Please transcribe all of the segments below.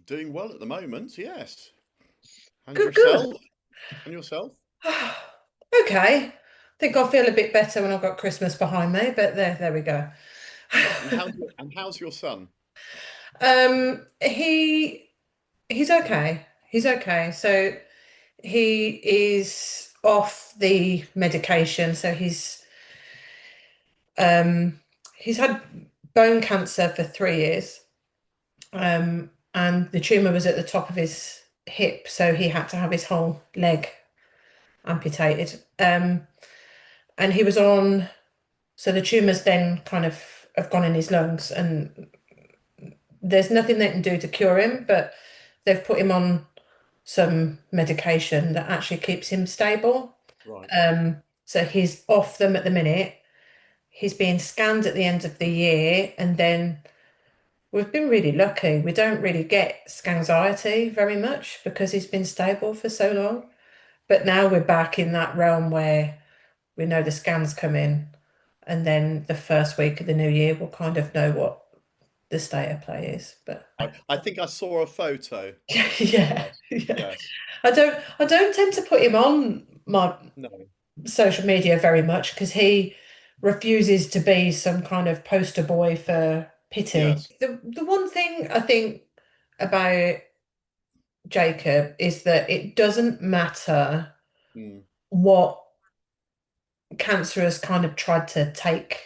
doing well at the moment. Yes. And Good, good. yourself? And yourself? Okay. I think I'll feel a bit better when I've got Christmas behind me, but there we go. And how's your son? Um, he he's okay. He's okay. So he is off the medication. So um he's had bone cancer for 3 years. And the tumor was at the top of his hip, so he had to have his whole leg amputated. And he was on, so the tumors then kind of have gone in his lungs, and there's nothing they can do to cure him, but they've put him on some medication that actually keeps him stable. Right. So he's off them at the minute. He's being scanned at the end of the year, and then we've been really lucky. We don't really get anxiety very much because he's been stable for so long. But now we're back in that realm where we know the scans come in, and then the first week of the new year, we'll kind of know what the state of play is. But I think I saw a photo. yeah, Yes. yeah. Yes. I don't tend to put him on my No. social media very much because he refuses to be some kind of poster boy for pity. Yes. The one thing I think about Jacob is that it doesn't matter Mm. what cancer has kind of tried to take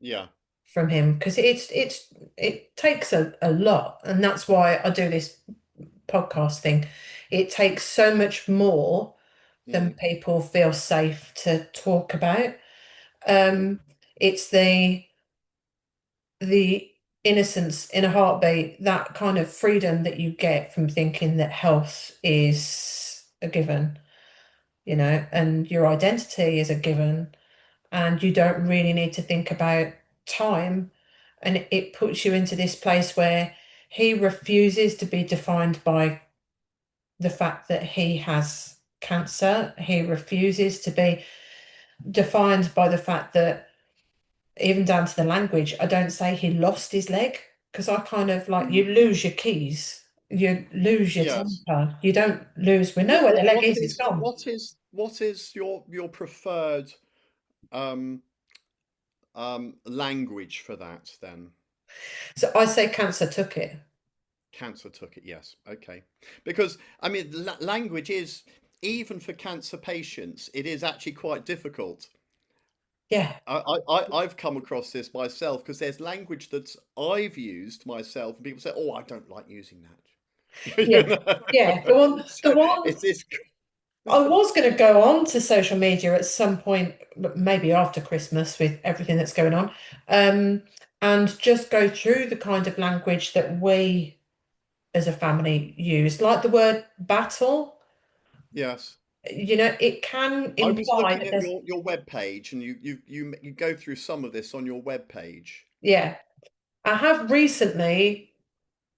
Yeah. from him because it takes a lot, and that's why I do this podcast thing. It takes so much more than Mm. people feel safe to talk about. Mm. It's the innocence in a heartbeat, that kind of freedom that you get from thinking that health is a given, and your identity is a given, and you don't really need to think about time. And it puts you into this place where he refuses to be defined by the fact that he has cancer. He refuses to be defined by the fact that, even down to the language, I don't say he lost his leg because I kind of like, you lose your keys, you lose your Yes. temper, you don't lose, we know What where the what leg what is, it's is gone. what is what is your preferred um language for that then? So I say cancer took it. Cancer took it, yes. Okay. Because I mean language is, even for cancer patients, it is actually quite difficult. Yeah. I've come across this myself because there's language that I've used myself and people say, "Oh, I don't like using that." Yeah. Yeah. The one, the So one it's this. I was going to go on to social media at some point, but maybe after Christmas with everything that's going on, um, and just go through the kind of language that we as a family use, like the word battle. Yes. It can I was imply looking that at there's, your web page, and you go through some of this on your web page. yeah. I have recently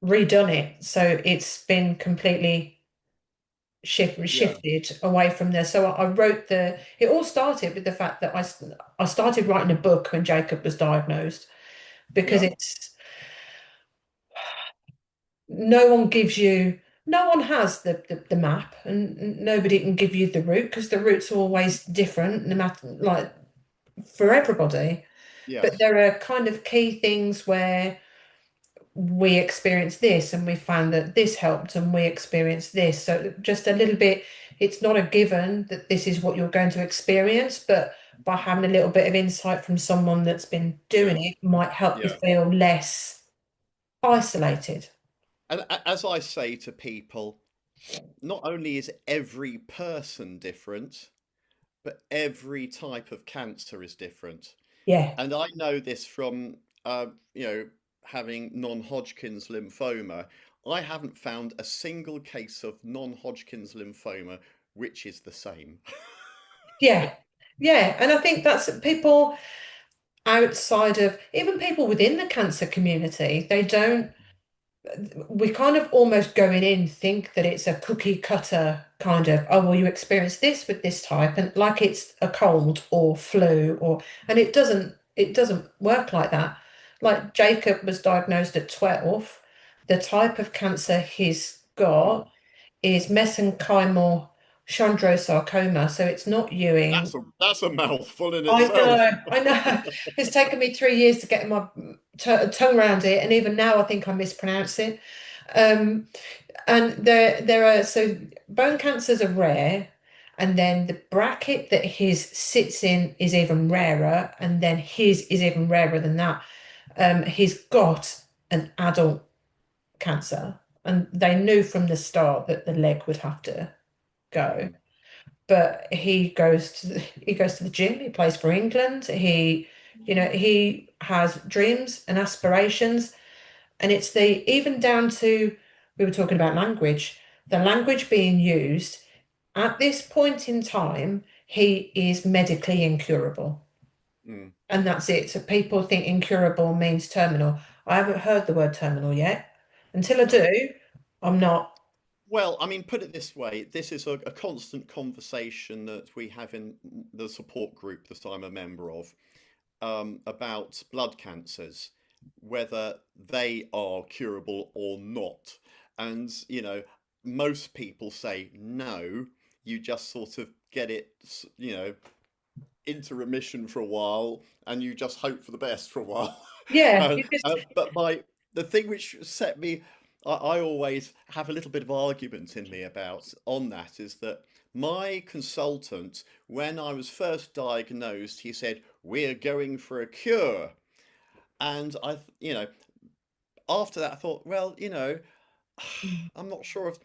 redone it, so it's been completely Yeah. shifted away from there. So I wrote it all started with the fact that I started writing a book when Jacob was diagnosed because Yeah. it's no one gives you, no one has the map, and nobody can give you the route because the routes are always different, no matter, like, for everybody. But Yes. there are kind of key things where we experienced this and we found that this helped and we experienced this. So just a little bit, it's not a given that this is what you're going to experience, but by having a little bit of insight from someone that's been doing Yes. it might help you Yeah. feel less isolated. And as I say to people, not only is every person different, but every type of cancer is different. Yeah. And I know this from, uh, you know, having non-Hodgkin's lymphoma. I haven't found a single case of non-Hodgkin's lymphoma which is the same. Yeah. Yeah. And I think that's people outside of, even people within the cancer community, they don't, we kind of almost going in think that it's a cookie cutter kind of, oh, well, you experience this with this type, and like it's a cold or flu, and it doesn't work like that. Like Jacob was diagnosed at 12, the type of cancer he's Mm. got is mesenchymal chondrosarcoma. So it's not Ewing. That's a mouthful in I itself. know, I know. It's taken me 3 years to get my tongue around it, and even now I think I mispronounce it. Um, and there are so bone cancers are rare, and then the bracket that his sits in is even rarer, and then his is even rarer than that. He's got an adult cancer, and they knew from the start that the leg would have to go. Mm, But he goes to the gym. He plays for England. He has dreams and aspirations, and it's the even down to we were talking about language, the language being used at this point in time. He is medically incurable. mm. And that's it. So people think incurable means terminal. I haven't heard the word terminal yet. Until I do, I'm not. Well, I mean, put it this way, this is a constant conversation that we have in the support group that I'm a member of, about blood cancers, whether they are curable or not. And, most people say no, you just sort of get it, into remission for a while, and you just hope for the best for a while. Yeah, uh, you just but the thing which set me, I always have a little bit of argument in me about on that is that my consultant, when I was first diagnosed, he said we're going for a cure, and after that I thought, well, I'm not sure if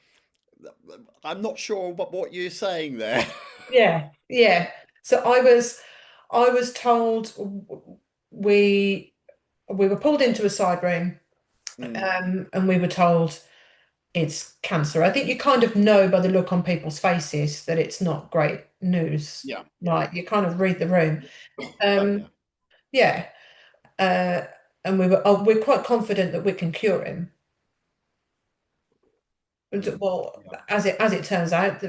I'm not sure what you're saying there. yeah, yeah. So I was told we we were pulled into a side room, Mm, and we were told it's cancer. I think you kind of know by the look on people's faces that it's not great news. yeah, yeah. Like you kind of read the room. Oh yeah. Um, yeah. Uh, and we're quite confident that we can cure him. Mm, Well, yeah. as it turns out,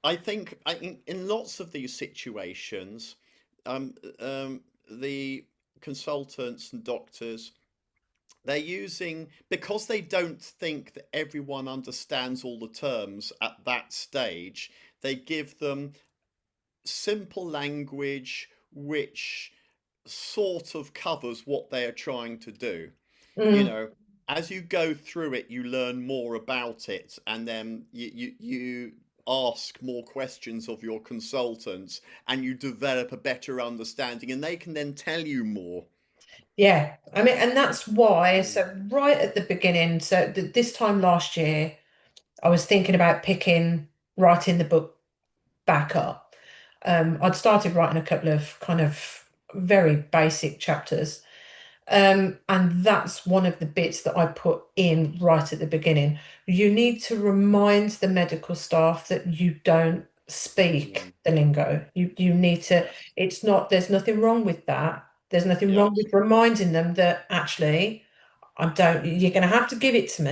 I think in lots of these situations, the consultants and doctors, they're using, because they don't think that everyone understands all the terms at that stage, they give them simple language which sort of covers what they are trying to do. you mm, know as you go through it, you learn more about it, and then you ask more questions of your consultants, and you develop a better understanding, and they can then tell you more. yeah. I mean, and that's why. Mm, So right at the beginning, so this time last year, I was thinking about writing the book back up. I'd started writing a couple of kind of very basic chapters. And that's one of the bits that I put in right at the beginning. You need to remind the medical staff that you don't speak mm, the lingo. You need to, yes, there's nothing wrong with that. There's nothing wrong yes. with reminding them that actually you're going to have to give it to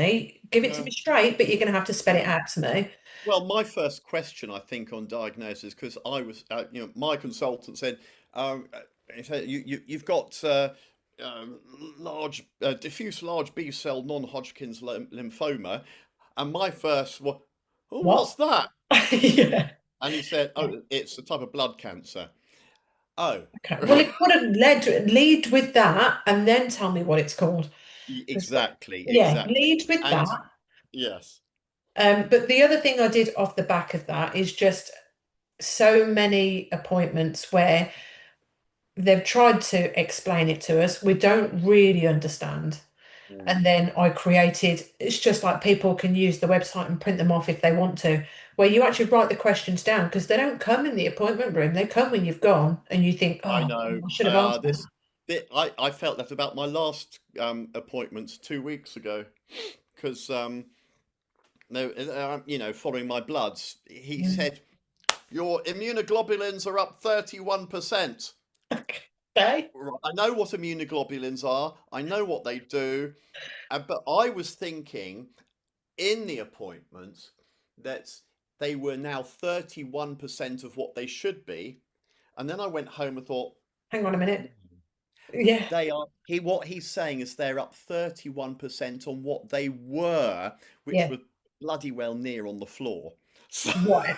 Yeah, me straight, but you're going to have to spell it yeah. out to me. Well, my first question, I think, on diagnosis, because my consultant said, he said you've got large, diffuse large B cell non-Hodgkin's lymphoma, and my first, well, oh, what's What? that? Yeah. And he said, Yeah. oh, it's a type of blood cancer. Oh, Okay. Well, it would have lead with that and then tell me what it's called. exactly, Yeah, exactly. lead with And that. yes, But the other thing I did off the back of that is just so many appointments where they've tried to explain it to us. We don't really understand. And mm, then it's just like people can use the website and print them off if they want to, where you actually write the questions down because they don't come in the appointment room. They come when you've gone and you think, I oh, know. I should have answered that. I felt that about my last appointment 2 weeks ago, because no, following my bloods, he Mm. said your immunoglobulins are up 31%. Okay. Right, I know what immunoglobulins are. I know what they do, but I was thinking in the appointment that they were now 31% of what they should be, and then I went home and thought, Hang on a minute. Yeah, They are what he's saying is they're up 31% on what they were, which yeah, was bloody well near on the floor. So, right.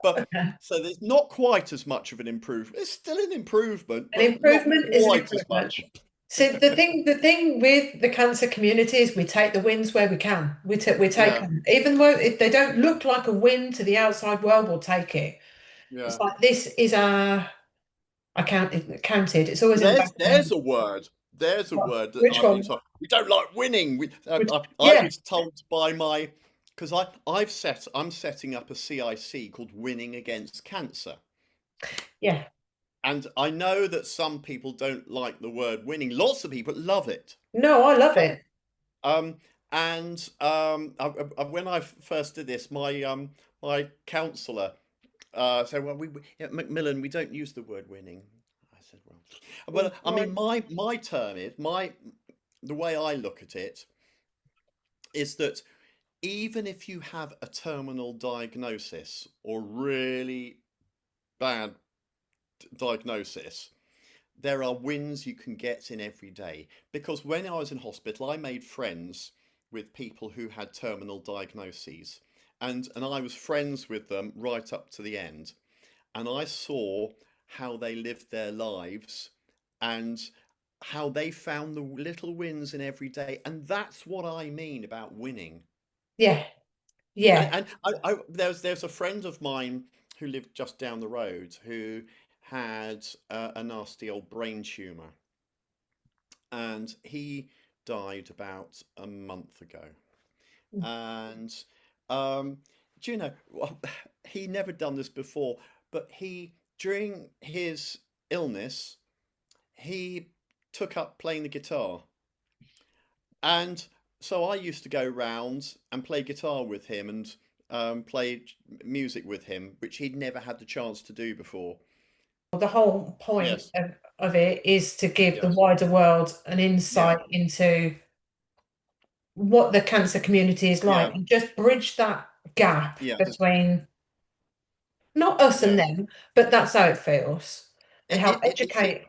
but Okay. so there's not quite as much of an improvement. It's still an improvement, An but not improvement is an quite as improvement. much. See, the thing with the cancer community is we take the wins where we can. We take Yeah, them, even though if they don't look like a win to the outside world, we'll take it. It's yeah. like this is our counted. It's always in the back of my There's head. a word. There's a What? word that Which I've been one? told. We don't like winning. I Yeah, was told by my because I'm setting up a CIC called Winning Against Cancer. yeah. And I know that some people don't like the word winning. Lots of people love it. No, I love it. Um, and when I first did this, my counsellor said, "Well, at Macmillan we don't use the word winning." I said, "Well, I Right. mean, my term is the way I look at it is that even if you have a terminal diagnosis or really bad diagnosis, there are wins you can get in every day. Because when I was in hospital, I made friends with people who had terminal diagnoses, and I was friends with them right up to the end. And I saw how they lived their lives and how they found the little wins in every day. And that's what I mean about winning. Yeah, yeah. And there's a friend of mine who lived just down the road who had a nasty old brain tumor, and he died about a month ago. And um, do you know, well, he never done this before, but he during his illness he took up playing the guitar, and so I used to go round and play guitar with him and play music with him, which he'd never had the chance to do before. The whole point Yes, of it is to give the yes, wider world an yeah, insight into what the cancer community is like yeah, and just bridge that gap yes, between not us and yes. them, but that's how it feels and It, help it, it, it's educate.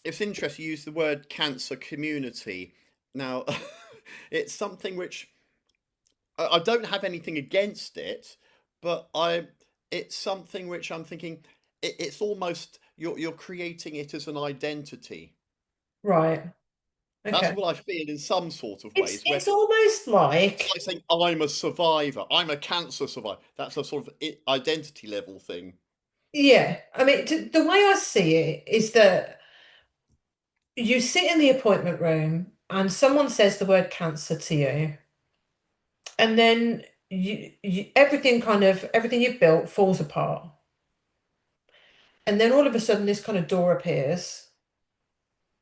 it's interesting you use the word cancer community. Now, it's something which I don't have anything against it, but it's something which I'm thinking it's almost you're creating it as an identity. Right. That's Okay. what I feel in some sort of It's ways, where it's almost it's like, like saying I'm a survivor, I'm a cancer survivor. That's a sort of identity level thing. yeah. I mean, the way I see it is that you sit in the appointment room and someone says the word cancer to you, and then everything you've built falls apart. And then all of a sudden, this kind of door appears,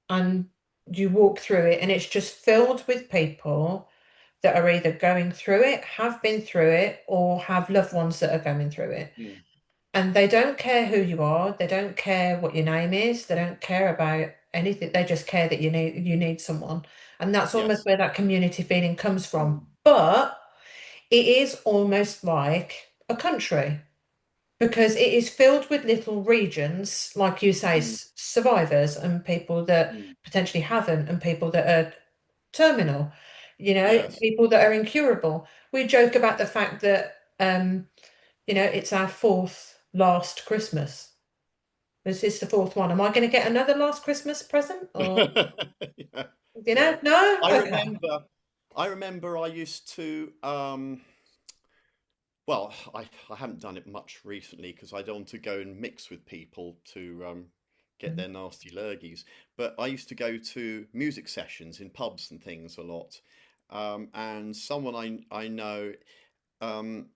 and you walk through it, and it's just filled with people that are either going through it, have been through it, or have loved ones that are going through it. Mm. And they don't care who you are, they don't care what your name is, they don't care about anything. They just care that you need someone. And that's almost Yes. where that community feeling comes from. Mm. But it is almost like a country because it is filled with little regions, like you say, Mm. survivors and people that Mm. potentially haven't, and people that are terminal, Yes. people that are incurable. We joke about the fact that, it's our fourth last Christmas. This is the fourth one. Am I going to get another last Christmas present? Or, Yeah. Yeah. no? I Okay. remember I remember I used to well, I haven't done it much recently because I don't want to go and mix with people to get Mm. their nasty lurgies. But I used to go to music sessions in pubs and things a lot. And someone I know, um,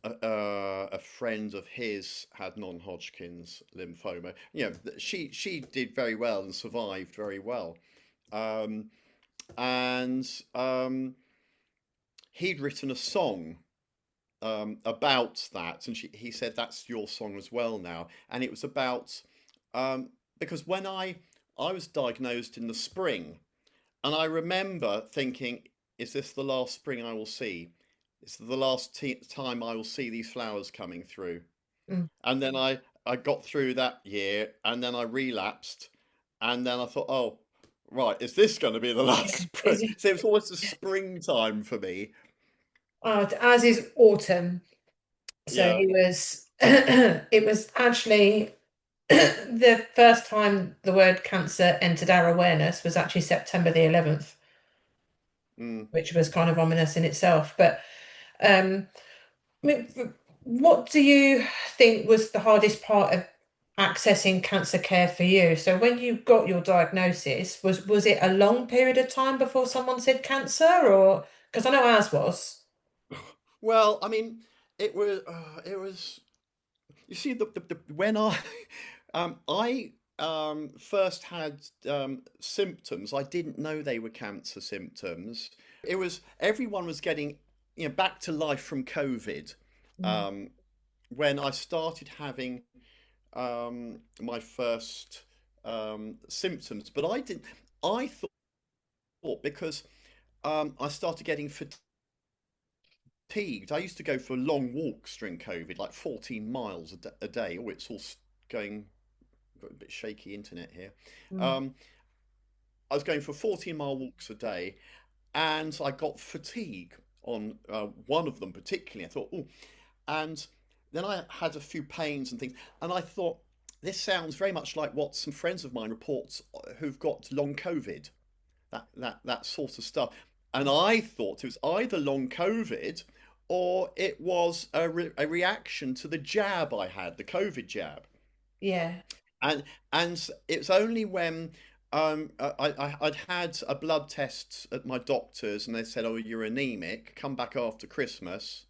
a friend of his had non-Hodgkin's lymphoma. You know, she did very well and survived very well. Um, and he'd written a song about that, and he said that's your song as well now, and it was about because when I was diagnosed in the spring, and I remember thinking, is this the last spring I will see? Is the last time I will see these flowers coming through? Mm. And then I got through that year, and then I relapsed, and then I thought, oh. Right, is this going to be the last Yeah. spring? So it was almost a springtime for me. As is autumn. So Yeah. he was, it was actually the first time the word cancer entered our awareness was actually September the 11th, Mm. which was kind of ominous in itself. But um, I mean, what do you think was the hardest part of accessing cancer care for you? So when you got your diagnosis, was it a long period of time before someone said cancer, or because I know ours was. Well, I mean, it was. You see, the when I first had symptoms, I didn't know they were cancer symptoms. It was everyone was getting, back to life from COVID. Mm. Um, when I started having my first symptoms, but I didn't. I thought because I started getting fatigued. I used to go for long walks during COVID, like 14 miles a day. Oh, it's all going, got a bit shaky internet here. Mm. Um, I was going for 14-mile walks a day, and I got fatigue on one of them particularly. I thought, oh, and then I had a few pains and things, and I thought, this sounds very much like what some friends of mine report who've got long COVID, that sort of stuff. And I thought it was either long COVID or it was a reaction to the jab I had, the COVID jab. Yeah, And it was only when I'd had a blood test at my doctor's and they said, "Oh, you're anemic. Come back after Christmas,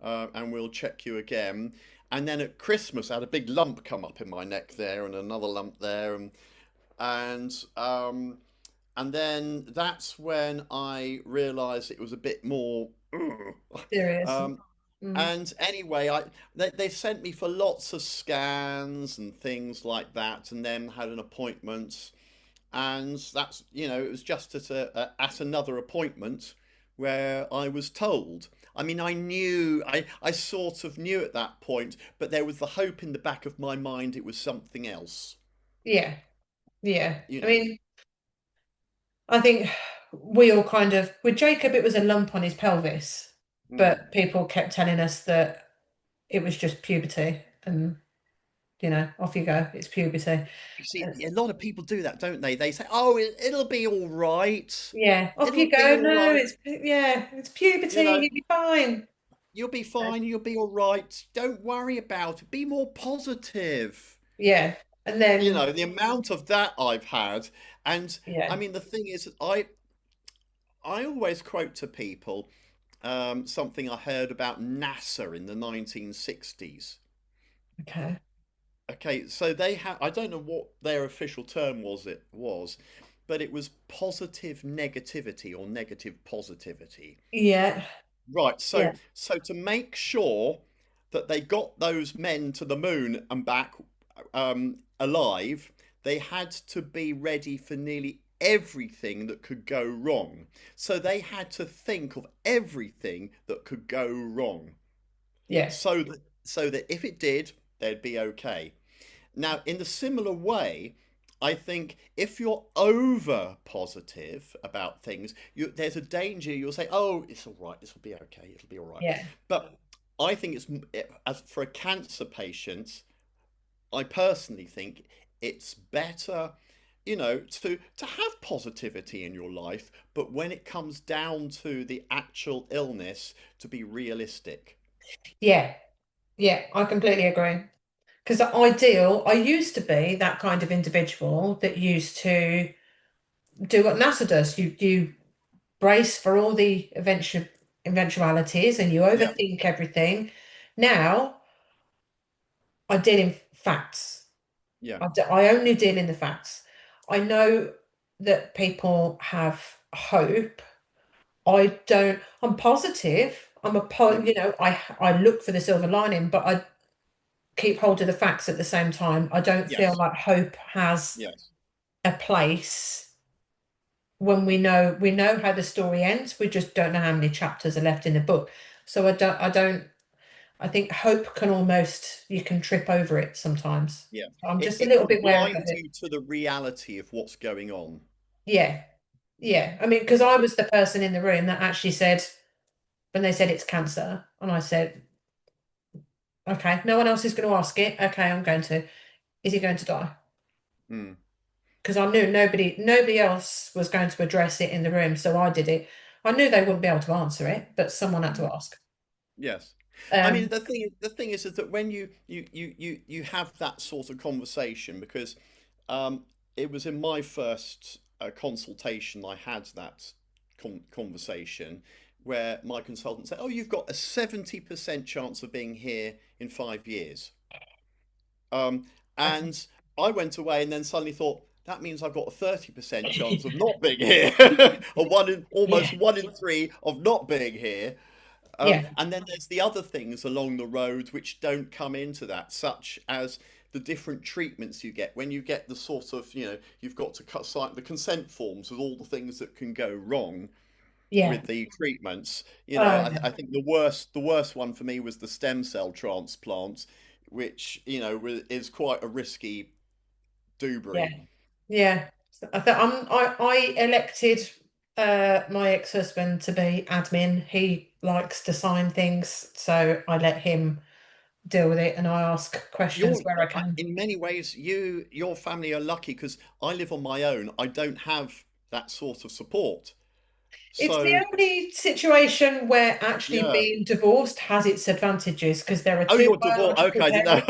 and we'll check you again." And then at Christmas, I had a big lump come up in my neck there, and another lump there, and and then that's when I realised it was a bit more. serious. Um, Mm. and anyway, they sent me for lots of scans and things like that, and then had an appointment, and that's it was just at another appointment where I was told. I mean, I sort of knew at that point, but there was the hope in the back of my mind it was something else, Yeah, yeah. you I know. mean, I think we all kind of, with Jacob, it was a lump on his pelvis, Mm. but people kept telling us that it was just puberty and, off you go, it's puberty. You see, Uh, a lot of people do that, don't they? They say, "Oh, it'll be all right. yeah, off It'll you be go. all No, right. it's puberty, You know, you'll be fine. you'll be Uh, fine. You'll be all right. Don't worry about it. Be more positive." yeah, and You then, know, the amount of that I've had, and I yeah, mean, the thing is, I always quote to people something I heard about NASA in the 1960s. okay, Okay, so they had, I don't know what their official term was, but it was positive negativity or negative positivity. yeah, Right, yeah, so to make sure that they got those men to the moon and back alive, they had to be ready for nearly everything that could go wrong. So they had to think of everything that could go wrong, yeah, so that if it did, they'd be okay. Now, in the similar way, I think if you're over positive about things, there's a danger you'll say, "Oh, it's all right. This will be okay. It'll be all right." yeah, But I think as for a cancer patient, I personally think it's better, to have positivity in your life, but when it comes down to the actual illness, to be realistic. yeah, yeah, I completely agree. Because I used to be that kind of individual that used to do what NASA does. You brace for all the eventualities and you Yeah, overthink everything. Now I deal in facts. yeah, I only deal in the facts. I know that people have hope. I don't. I'm positive. yeah. I look for the silver lining, but I keep hold of the facts at the same time. I don't feel Yes, like hope has yes. a place when we know how the story ends. We just don't know how many chapters are left in the book. So I think hope can almost, you can trip over it sometimes. Yeah. I'm It just a it little can bit wary of blind it. you to the reality of what's going on. Yeah. Yeah. I mean, because Yeah. I was the person in the room that actually said, when they said it's cancer, and I said, okay, no one else is going to ask it. Okay, I'm going to. Is he going to die? Mm. Because I knew nobody else was going to address it in the room, so I did it. I knew they wouldn't be able to answer it, but someone had to Mm. ask. Yes. I mean, Um, the thing is that when you have that sort of conversation, because um, it was in my first consultation I had that conversation where my consultant said, "Oh, you've got a 70% chance of being here in 5 years." Um, okay. and I went away and then suddenly thought, that means I've got a 30% chance of not being here, or almost Yeah, 1 in 3 of not being here. yeah, And then there's the other things along the road which don't come into that, such as the different treatments you get. When you get the sort of, you've got to sign the consent forms with all the things that can go wrong yeah. with the treatments. Oh, I think the worst one for me was the stem cell transplant, which is quite a risky yeah, doobry. yeah. So I elected my ex-husband to be admin. He likes to sign things, so I let him deal with it, and I ask questions where I can. In many ways, your family are lucky because I live on my own. I don't have that sort of support. It's the So only situation where actually yeah. being divorced has its advantages because there are Oh, two you're divorced. biological Okay, I didn't parents.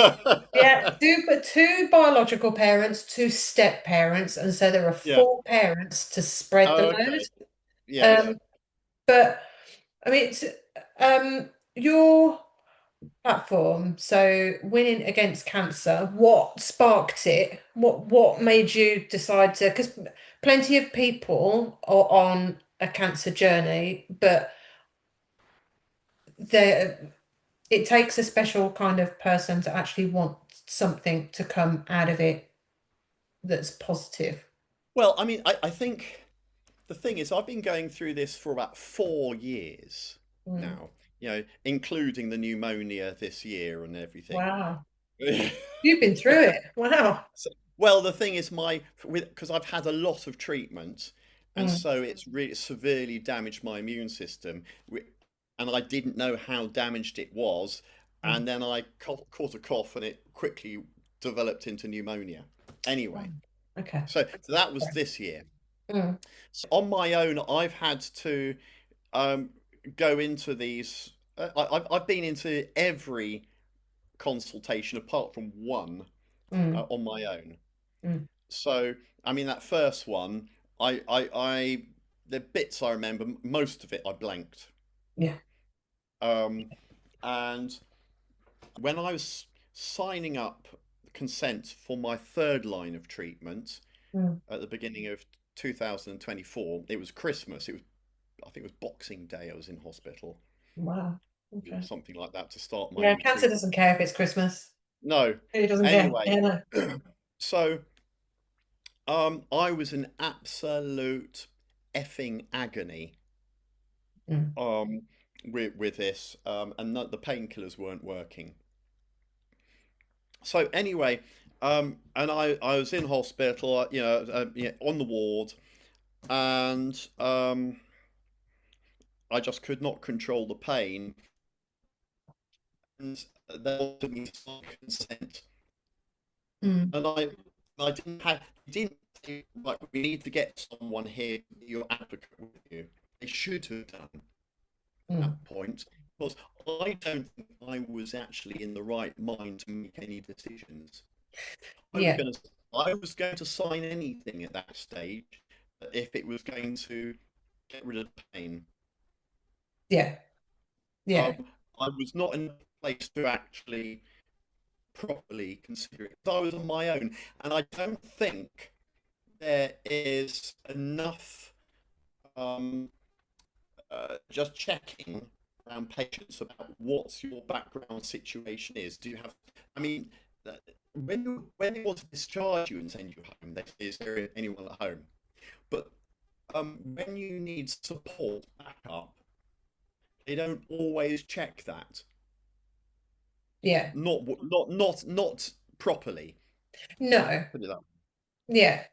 Yeah, know. two biological parents, two step parents, and so there are Yeah. four parents to spread the load. Okay. Yes. But I mean, your platform, so winning against cancer, what sparked it? What made you decide to? Because plenty of people are on a cancer journey, but there it takes a special kind of person to actually want something to come out of it that's positive. Well, I mean, I think the thing is, I've been going through this for about 4 years Mm. now, including the pneumonia this year and everything. Wow. You've been through it. Wow. So, well, the thing is, because I've had a lot of treatment, and Mm, so it's really severely damaged my immune system, and I didn't know how damaged it was, mm, and then I caught a cough, and it quickly developed into pneumonia. Anyway, mm. Okay. so that was Right. this year. Mm, So on my own, I've had to um, go into these. I've been into every consultation apart from one mm, on my own. mm. So, I mean, that first one, the bits I remember, most of it I blanked. Yeah. Um, and when I was signing up consent for my third line of treatment Mm. at the beginning of 2024, it was Christmas. I think it was Boxing Day. I was in hospital Wow. or Okay. something like that to start my Yeah, new cancer treatment. doesn't care if it's Christmas. No, It doesn't care. anyway, Yeah, no. so I was in absolute effing agony Mm, um, with this, and the painkillers weren't working. So anyway, and I was in hospital, yeah, on the ward, and I just could not control the pain, and they wanted me to sign consent, mm, and I didn't say, like, we need to get someone here, your advocate with you. They should have done mm. that point because I don't think I was actually in the right mind to make any decisions. I was Yeah. going to I was going to sign anything at that stage if it was going to get rid of the pain. Yeah. Yeah. Um, I was not in a place to actually properly consider it. I was on my own, and I don't think there is enough um, just checking around patients about what your background situation is. Do you have, I mean, when they want to discharge you and send you home, they say, is there anyone at home? But when you need support backup, they don't always check that. Yeah. Not properly. No. Put it that way. Yeah.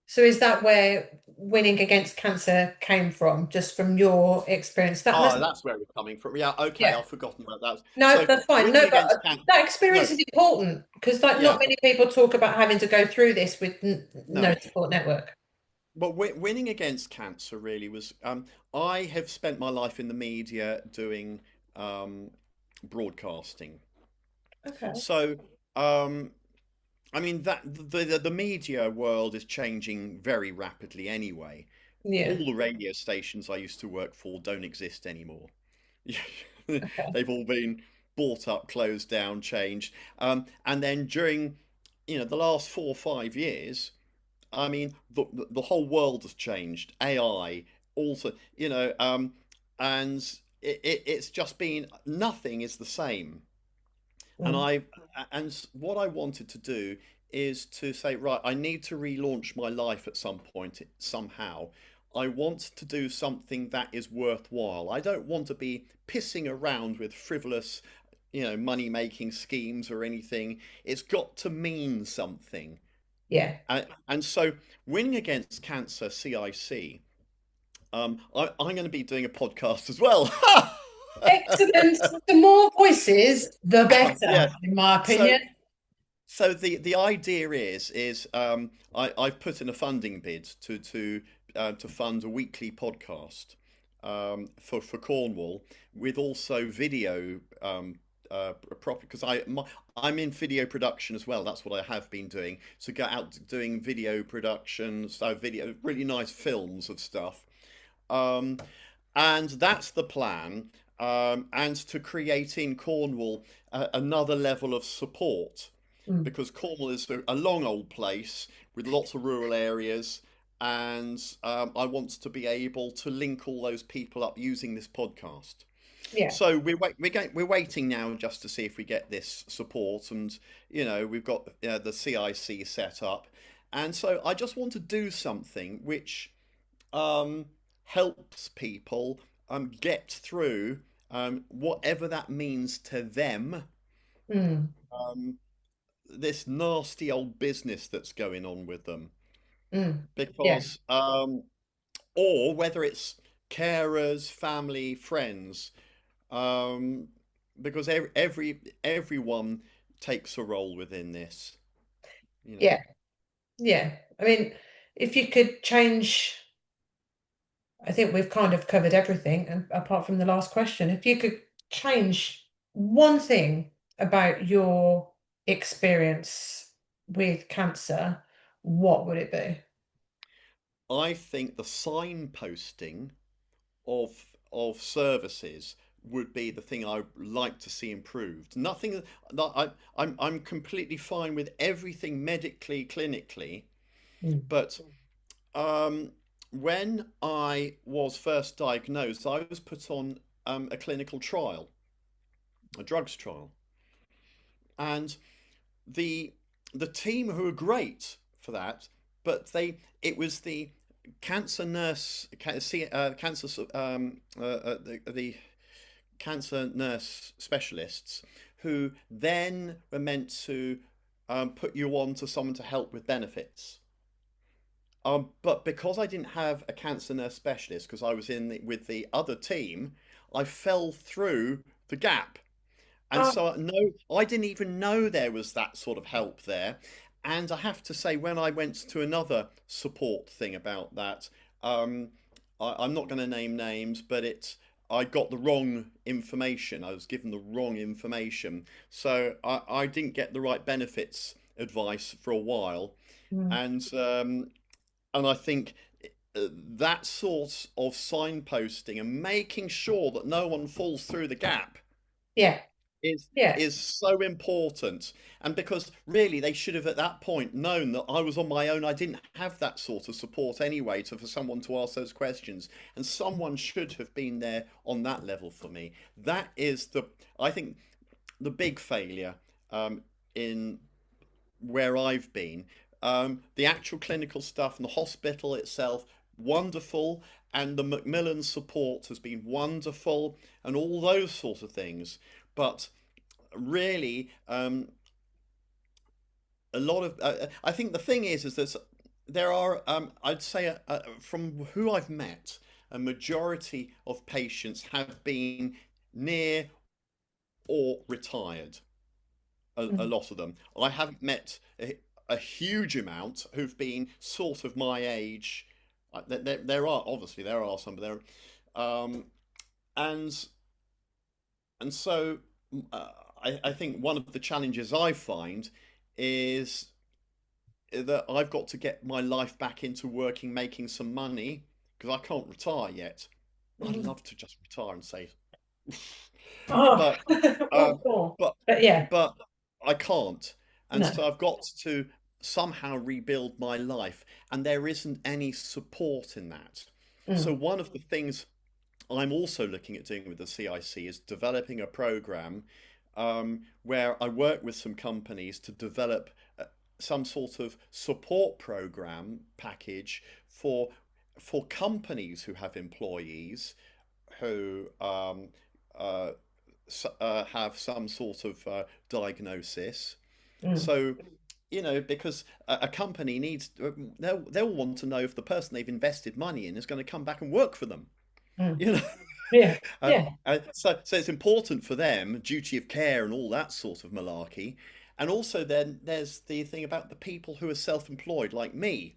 So is that where winning against cancer came from? Just from your experience? That Oh, must, that's where we're coming from. Yeah, okay, yeah. I've forgotten about that. No, So that's fine. winning No, but against cancer. that experience No, is important because like not yeah, many people talk about having to go through this with no no. support network. Well, winning against cancer really was. I have spent my life in the media doing um, broadcasting. Okay. So, um, I mean that the media world is changing very rapidly anyway. Yeah. All the radio stations I used to work for don't exist anymore. Okay. They've all been bought up, closed down, changed. And then during, the last 4 or 5 years, I mean, the whole world has changed. AI also, and it's just been nothing is the same. And Mm. what I wanted to do is to say, right, I need to relaunch my life at some point somehow. I want to do something that is worthwhile. I don't want to be pissing around with frivolous, money making schemes or anything. It's got to mean something. Yeah. And so, winning against cancer, CIC. I'm going to be doing a podcast as well. Excellent. The more voices, the better, Yes. in my So opinion. the idea is I've put in a funding bid to fund a weekly podcast for Cornwall with also video proper because I'm in video production as well. That's what I have been doing. So go out doing video productions, so video really nice films of stuff. Um, and that's the plan. And to create in Cornwall another level of support Mm. because Cornwall is a long old place with lots of rural areas, and I want to be able to link all those people up using this podcast. Yeah. So we're waiting now just to see if we get this support, and we've got the CIC set up, and so I just want to do something which um, helps people get through whatever that means to them. Mm. Um, this nasty old business that's going on with them Mm. Yeah. because or whether it's carers, family, friends, um, because everyone takes a role within this, you know. Yeah. Yeah. I mean, if you could change, I think we've kind of covered everything, and apart from the last question, if you could change one thing about your experience with cancer, what would it be? I think the signposting of services would be the thing I'd like to see improved. Nothing that I'm completely fine with everything medically, clinically, Mm. but um, when I was first diagnosed, I was put on a clinical trial, a drugs trial, and the the team who were great for that, but it was the cancer nurse, cancer the cancer nurse specialists who then were meant to put you on to someone to help with benefits. But because I didn't have a cancer nurse specialist, because I was with the other team, I fell through the gap. And Oh, so, no, I didn't even know there was that sort of help there. And I have to say, when I went to another support thing about that, um, I'm not going to name names, but I got the wrong information. I was given the wrong information. So I didn't get the right benefits advice for a while. mm. And and I think that sort of signposting and making sure that no one falls through the gap Yeah. is Yeah. is so important. And because really they should have at that point known that I was on my own. I didn't have that sort of support anyway for someone to ask those questions, and someone should have been there on that level for me. That is I think the big failure in where I've been. The actual clinical stuff and the hospital itself, wonderful, and the Macmillan support has been wonderful, and all those sorts of things. But really, a lot of I think the thing is that there are I'd say from who I've met, a majority of patients have been near or retired. A Mm, lot of them. I haven't met a huge amount who've been sort of my age. There are obviously there are some, but there, um, and and so uh, I think one of the challenges I find is that I've got to get my life back into working, making some money because I can't retire yet. I'd mm. love to just retire and say, Oh, but what um, for? but But yeah, but I can't, and no. so I've got to somehow rebuild my life, and there isn't any support in that. So Mm, one of the things I'm also looking at doing with the CIC is developing a program where I work with some companies to develop some sort of support program package for companies who have employees who uh, have some sort of diagnosis. mm, So, because a company needs, they'll want to know if the person they've invested money in is going to come back and work for them. mm. You know, Yeah, yeah. so it's important for them, duty of care and all that sort of malarkey. And also, then there's the thing about the people who are self-employed, like me.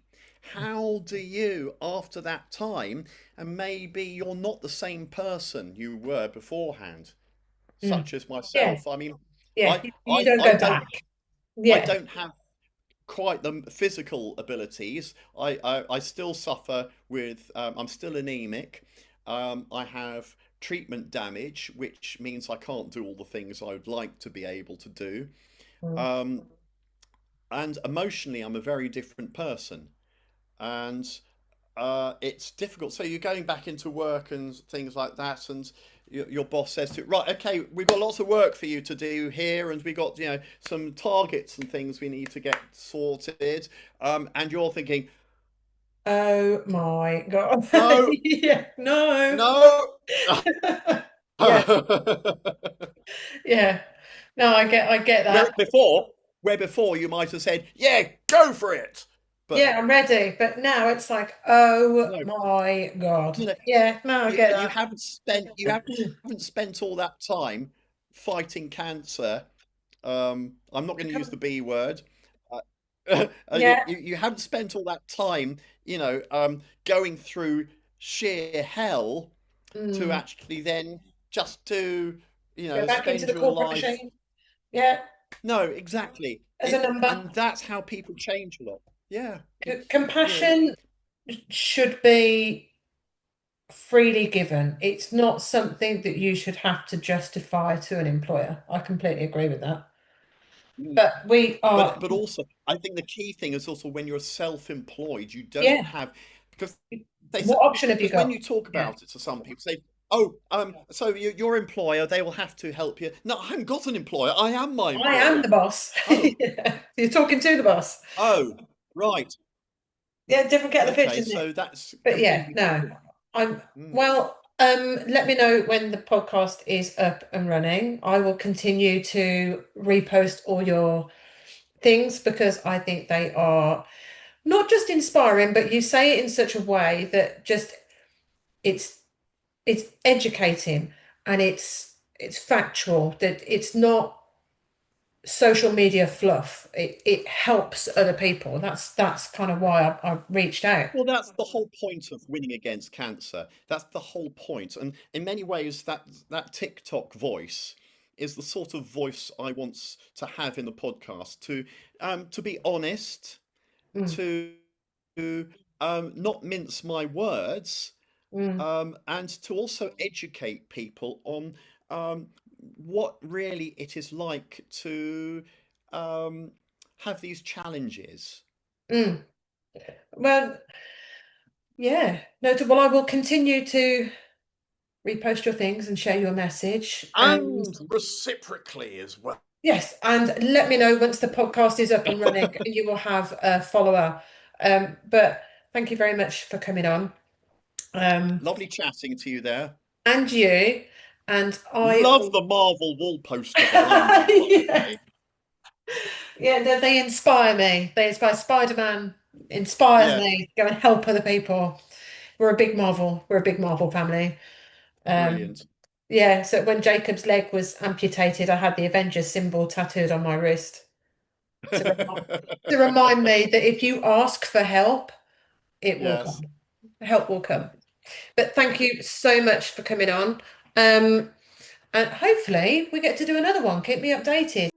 How do you, after that time, and maybe you're not the same person you were beforehand, Mm. such as Yeah, myself. I mean, yeah. I You don't I go don't back. I Yeah. don't have quite the physical abilities. I still suffer with, I'm still anemic. I have treatment damage, which means I can't do all the things I would like to be able to do. Mm, Um, and emotionally, I'm a very different person. And it's difficult. So you're going back into work and things like that, and your boss says to you, right, okay, we've got lots of work for you to do here, and we got some targets and things we need to get sorted. And you're thinking, oh my God. no, Yeah, no. no. Yeah, yeah. No, I get where that. before, where before you might have said, yeah, go for it, but Yeah, I'm ready. But now it's like, oh no, my God. you know, Yeah, no, I get you that. haven't spent all that time fighting cancer. I'm not going to use the B word. Yeah. You haven't spent all that time, going through sheer hell to Mm. actually then just to, Go back into spend the your corporate life. machine. Yeah, No, exactly. as a number. And that's how people change a lot. Yeah, it's, Compassion should be freely given. It's not something that you should have to justify to an employer. I completely agree with that. mm, But we are, but also I think the key thing is also when you're self-employed, you don't yeah. have, because they say, What option have you because when got? you talk Yeah. about it to some people say, oh, so your employer, they will have to help you. No, I haven't got an employer, I am my I am employer. the boss. Oh, Yeah. You're talking to the boss. oh, right. Yeah, different kettle of fish, Okay, isn't it? so that's But yeah, completely no. different. I'm Mm. well, let me know when the podcast is up and running. I will continue to repost all your things because I think they are not just inspiring, but you say it in such a way that just it's it's educating and it's factual, that it's not social media fluff. It helps other people. That's kind of why I reached out. Well, that's the whole point of winning against cancer. That's the whole point. And in many ways, that TikTok voice is the sort of voice I want to have in the podcast to be honest, Mm, to not mince my words, mm, and to also educate people on what really it is like to um, have these challenges. mm. Well, yeah. No, well, I will continue to repost your things and share your message. And And reciprocally as well. yes, and let me know once the podcast is up and running. You will have a follower. But thank you very much for coming on. Um, Lovely chatting to you there. and you. And I, Love the Marvel wall poster behind you, by the yeah, way. yeah, they inspire me. They inspire Spider-Man, inspires Yeah, me to go and help other people. We're a big Marvel family. Um, brilliant. yeah, so when Jacob's leg was amputated, I had the Avengers symbol tattooed on my wrist to remind me that if you ask for help, it will Yes. come. Help will come. But thank you so much for coming on. Um, and hopefully we get to do another one. Keep me updated.